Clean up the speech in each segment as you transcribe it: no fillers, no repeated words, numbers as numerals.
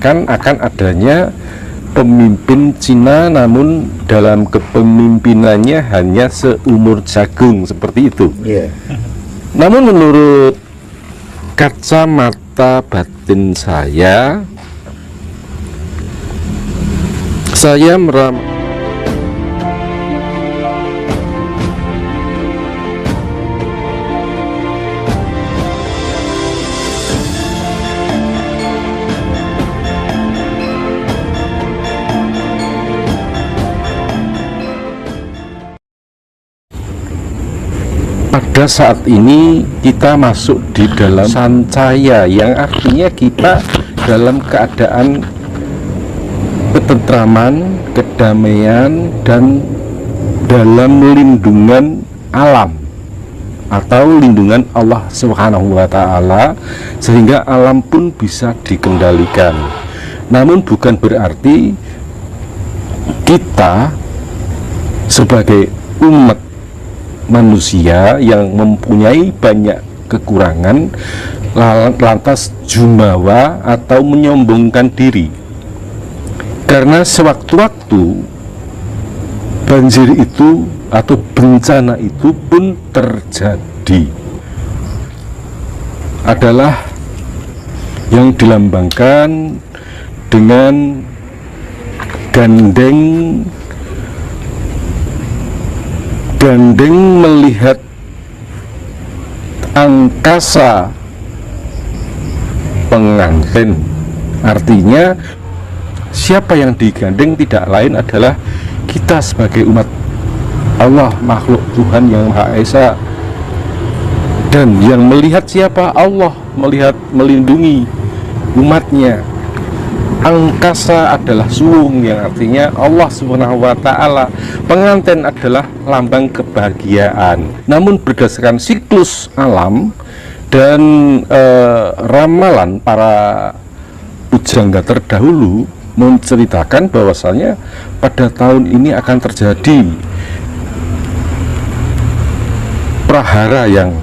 mengisyaratkan akan adanya pemimpin Cina, namun dalam kepemimpinannya hanya seumur jagung, seperti itu. Namun menurut kacamata batin saya pada saat ini kita masuk di dalam sancaya, yang artinya kita dalam keadaan ketentraman, kedamaian, dan dalam lindungan alam atau lindungan Allah Subhanahu wa Ta'ala, sehingga alam pun bisa dikendalikan. Namun bukan berarti kita sebagai umat manusia yang mempunyai banyak kekurangan lantas jumawa atau menyombongkan diri, karena sewaktu-waktu banjir itu atau bencana itu pun terjadi, adalah yang dilambangkan dengan gandeng melihat angkasa pengantin. Artinya siapa yang digandeng tidak lain adalah kita sebagai umat Allah, makhluk Tuhan yang Maha Esa. Dan yang melihat siapa? Allah melihat, melindungi umatnya. Angkasa adalah suung, yang artinya Allah Subhanahu wa Ta'ala. Pengantin adalah lambang kebahagiaan. Namun berdasarkan siklus alam dan ramalan para pujangga terdahulu menceritakan bahwasanya pada tahun ini akan terjadi prahara yang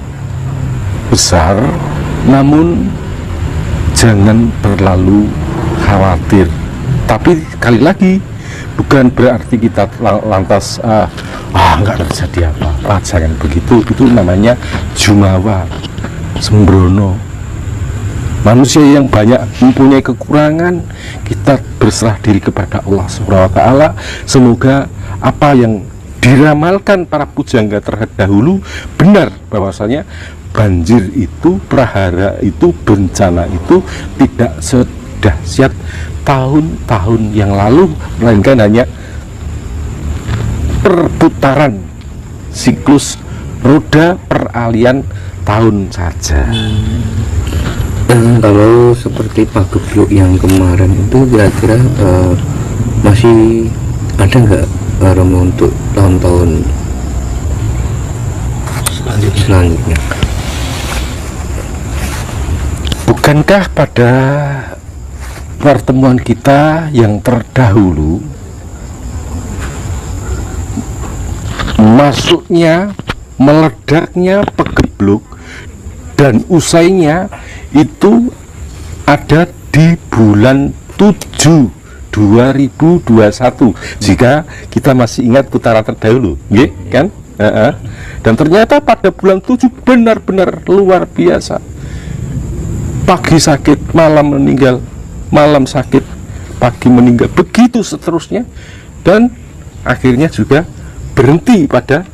besar, namun jangan terlalu khawatir. Tapi kali lagi bukan berarti kita lantas nggak terjadi apa-apa, jangan begitu. Itu namanya jumawa, sembrono. Manusia yang banyak mempunyai kekurangan, kita berserah diri kepada Allah Subhanahu wa Ta'ala. Semoga apa yang diramalkan para pujangga terdahulu benar, bahwasanya banjir itu, prahara itu, bencana itu tidak dahsyat tahun-tahun yang lalu, melainkan hanya perputaran siklus roda peralihan tahun saja. Kalau seperti Pagebluk yang kemarin itu kira-kira masih ada nggak Romo untuk tahun-tahun selanjutnya? Bukankah pada pertemuan kita yang terdahulu masuknya, meledaknya Pagebluk dan usainya itu ada di bulan 7 2021, jika kita masih ingat putaran terdahulu, kan? Dan ternyata pada bulan 7 benar-benar luar biasa. Pagi sakit, malam meninggal, malam sakit, pagi meninggal, begitu seterusnya, dan akhirnya juga berhenti pada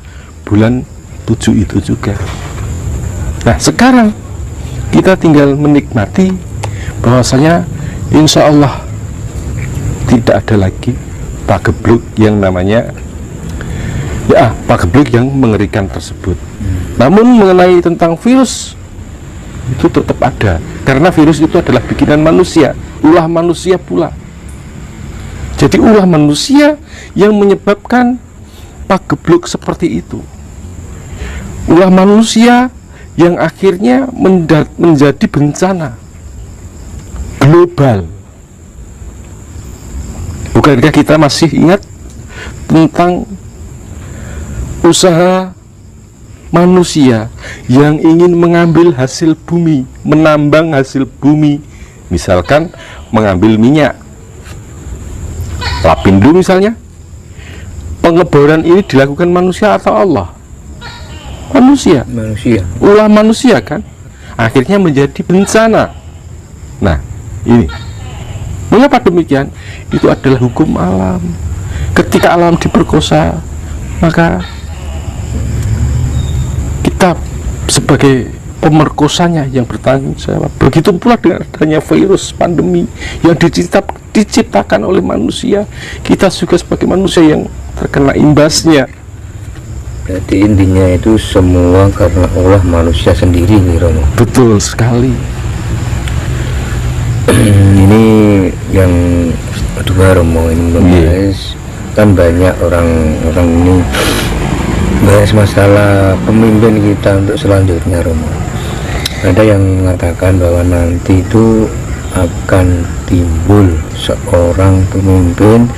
bulan 7 itu juga. Nah, sekarang kita tinggal menikmati bahwasanya insya Allah tidak ada lagi Pagebluk yang namanya Pagebluk yang mengerikan tersebut. Namun mengenai tentang virus itu tetap ada, karena virus itu adalah bikinan manusia, ulah manusia pula. Jadi ulah manusia yang menyebabkan Pagebluk seperti itu. Ulah manusia yang akhirnya menjadi bencana global. Bukankah kita masih ingat tentang usaha manusia yang ingin mengambil hasil bumi, menambang hasil bumi, misalkan mengambil minyak. Lapindo misalnya, pengeboran ini dilakukan manusia atau Allah? Manusia. Ulah manusia kan, akhirnya menjadi bencana. Nah, ini mengapa demikian? Itu adalah hukum alam. Ketika alam diperkosa, maka kita sebagai pemerkosanya yang bertanggung jawab. Begitu pula dengan adanya virus pandemi yang diciptakan oleh manusia, kita juga sebagai manusia yang terkena imbasnya. Jadi intinya itu semua karena ulah manusia sendiri nih Romo. Betul sekali. Ini yang kedua Romo, ini membahas kan banyak orang ini bahas masalah pemimpin kita untuk selanjutnya Romo. Ada yang mengatakan bahwa nanti itu akan timbul seorang pemimpin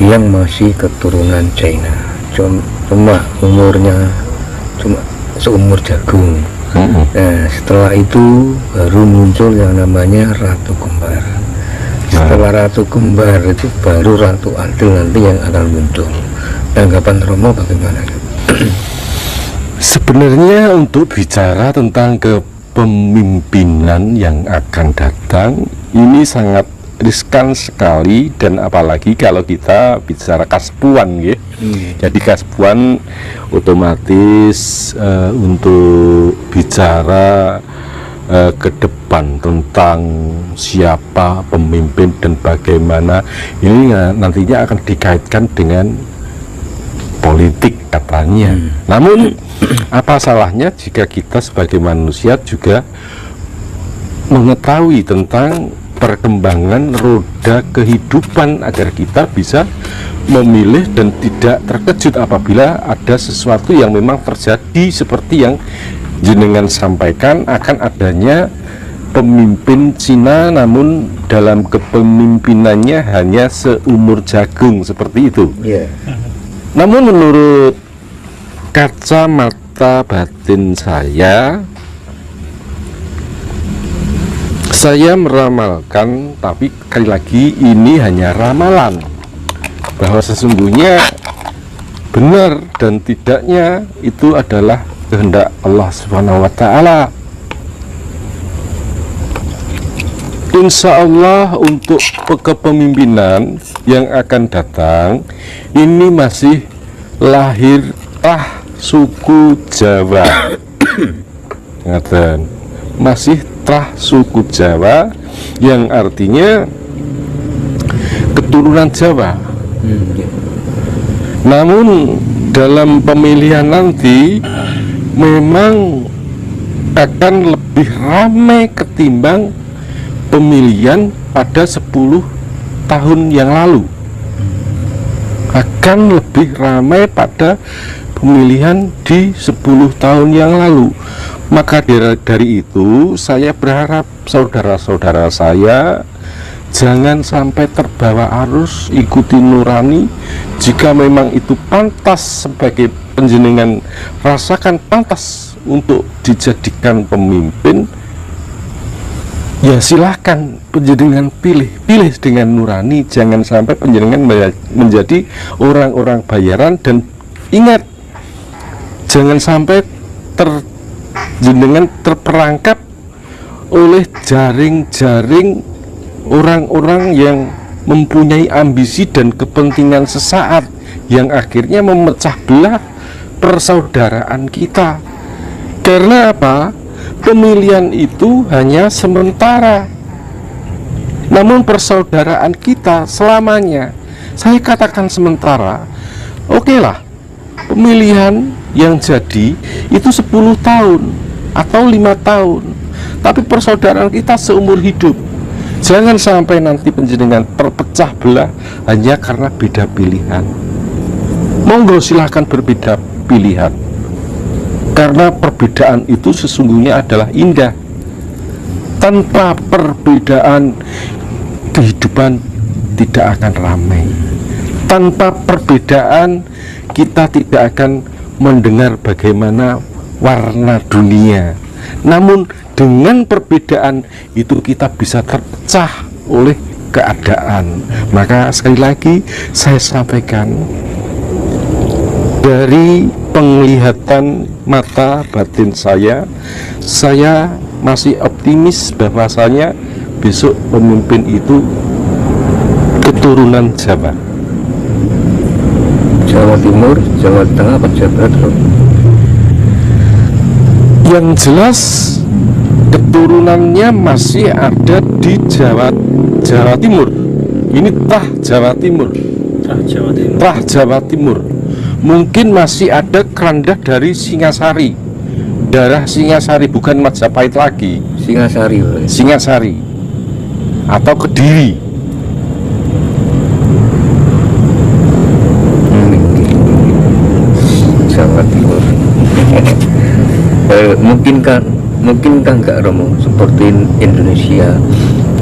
yang masih keturunan China, cuma umurnya cuma seumur jagung. Nah, setelah itu baru muncul yang namanya Ratu Kembar. Setelah Ratu Kembar itu baru Ratu Adil nanti yang akan muncul. Tanggapan Romo bagaimana? Sebenarnya untuk bicara tentang kepemimpinan yang akan datang ini sangat riskan sekali, dan apalagi kalau kita bicara kaspuan ya. Jadi kaspuan otomatis untuk bicara ke depan tentang siapa pemimpin dan bagaimana ini nantinya akan dikaitkan dengan politik katanya. Namun apa salahnya jika kita sebagai manusia juga mengetahui tentang perkembangan roda kehidupan agar kita bisa memilih dan tidak terkejut apabila ada sesuatu yang memang terjadi seperti yang jenengan sampaikan akan adanya pemimpin Cina namun dalam kepemimpinannya hanya seumur jagung seperti itu. Namun menurut kacamata batin saya meramalkan, tapi sekali lagi ini hanya ramalan, bahwa sesungguhnya benar dan tidaknya itu adalah kehendak Allah Subhanahu wa Ta'ala. Insya Allah untuk kepemimpinan yang akan datang ini masih lahirlah suku Jawa. Ngaten, masih trah suku Jawa yang artinya keturunan Jawa. Namun dalam pemilihan nanti memang akan lebih ramai ketimbang pemilihan pada 10 tahun yang lalu. Akan lebih ramai pada pemilihan di 10 tahun yang lalu. Maka dari itu saya berharap saudara-saudara saya jangan sampai terbawa arus, ikuti nurani. Jika memang itu pantas sebagai panjenengan rasakan pantas untuk dijadikan pemimpin, ya silahkan panjenengan pilih dengan nurani. Jangan sampai panjenengan menjadi orang-orang bayaran, dan ingat, jangan sampai jenengan terperangkap oleh jaring-jaring orang-orang yang mempunyai ambisi dan kepentingan sesaat yang akhirnya memecah belah persaudaraan kita. Karena apa? Pemilihan itu hanya sementara, namun persaudaraan kita selamanya. Saya katakan sementara. Oke lah, pemilihan yang jadi itu 10 tahun atau 5 tahun, tapi persaudaraan kita seumur hidup. Jangan sampai nanti panjenengan terpecah belah hanya karena beda pilihan. Monggo silahkan berbeda pilihan, karena perbedaan itu sesungguhnya adalah indah. Tanpa perbedaan kehidupan tidak akan ramai. Tanpa perbedaan kita tidak akan mendengar bagaimana warna dunia. Namun dengan perbedaan itu kita bisa terpecah oleh keadaan. Maka sekali lagi saya sampaikan, dari penglihatan mata batin saya masih optimis bahwasanya besok pemimpin itu keturunan Jawa. Jawa Timur, Jawa Tengah, apa Jawa Barat? Yang jelas keturunannya masih ada di Jawa Timur. Ini tah Jawa Timur. Tah Jawa Timur. Mungkin masih ada kerandah dari Singasari, darah Singasari, bukan Majapahit lagi. Singasari atau Kediri. Jawa Timur. Mungkinkah nggak Romo seperti Indonesia,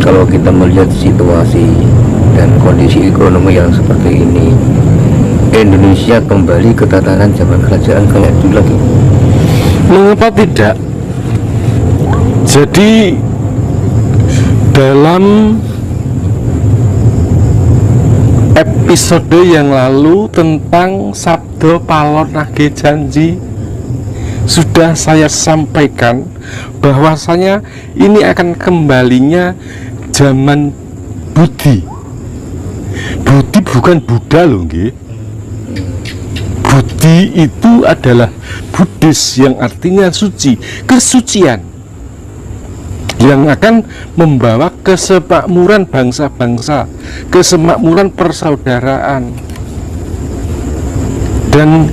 kalau kita melihat situasi dan kondisi ekonomi yang seperti ini, Indonesia kembali ke tatanan zaman kerajaan kayak dulu lagi? Mengapa tidak? Jadi dalam episode yang lalu tentang Sabdo Palon Nage Janji sudah saya sampaikan bahwasanya ini akan kembalinya zaman Budi. Budi bukan Buddha loh, nggih. Budi itu adalah Buddhis yang artinya suci, kesucian yang akan membawa kesemakmuran bangsa-bangsa, kesemakmuran persaudaraan. Dan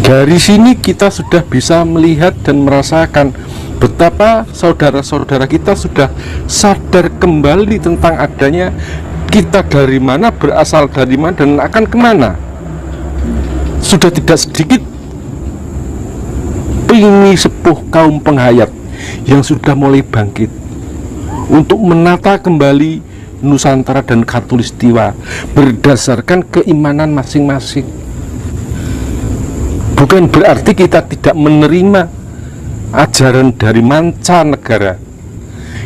dari sini kita sudah bisa melihat dan merasakan betapa saudara-saudara kita sudah sadar kembali tentang adanya kita dari mana, berasal dari mana, dan akan kemana. Sudah tidak sedikit ini sepuh kaum penghayat yang sudah mulai bangkit untuk menata kembali Nusantara dan Katulistiwa berdasarkan keimanan masing-masing. Bukan berarti kita tidak menerima ajaran dari mancanegara.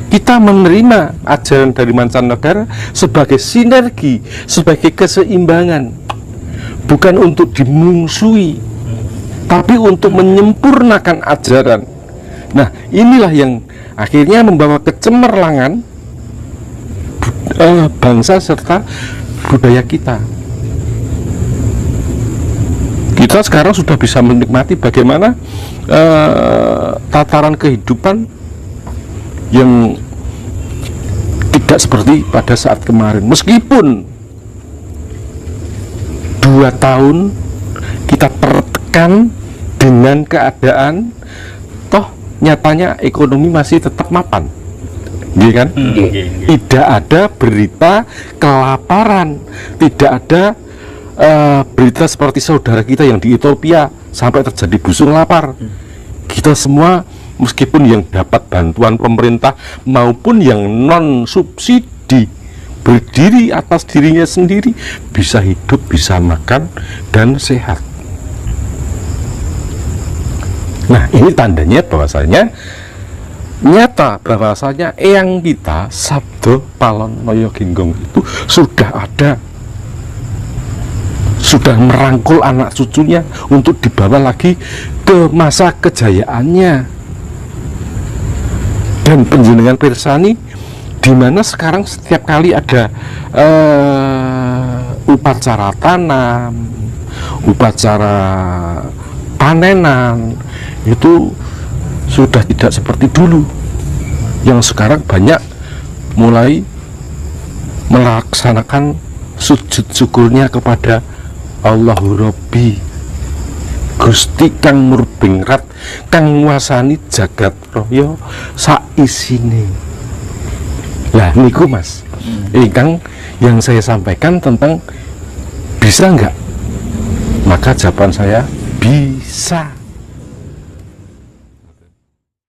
Kita menerima ajaran dari mancanegara sebagai sinergi, sebagai keseimbangan, bukan untuk dimungsuhi, tapi untuk menyempurnakan ajaran. Nah, inilah yang akhirnya membawa kecemerlangan bangsa serta budaya kita. Kita sekarang sudah bisa menikmati bagaimana tataran kehidupan yang tidak seperti pada saat kemarin. Meskipun 2 tahun kita tertekan dengan keadaan, toh nyatanya ekonomi masih tetap mapan, gitu kan? Tidak ada berita kelaparan, tidak ada berita seperti saudara kita yang di Ethiopia sampai terjadi busung lapar. Kita semua, meskipun yang dapat bantuan pemerintah maupun yang non subsidi, berdiri atas dirinya sendiri, bisa hidup, bisa makan, dan sehat. Nah, ini tandanya bahwasanya nyata bahwasanya eyang kita Sabdo Palon Noyoginggong itu sudah ada, sudah merangkul anak cucunya untuk dibawa lagi ke masa kejayaannya. Dan penjenengan pirsani, di mana sekarang setiap kali ada upacara tanam, upacara panenan, itu sudah tidak seperti dulu. Yang sekarang banyak mulai melaksanakan sujud syukurnya kepada Allahu Rabbi, Gusti kang murbingrat, kang nguasani jagat raya saisine. Lah niku Mas, ingkang yang saya sampaikan tentang bisa enggak? Maka jawaban saya bisa.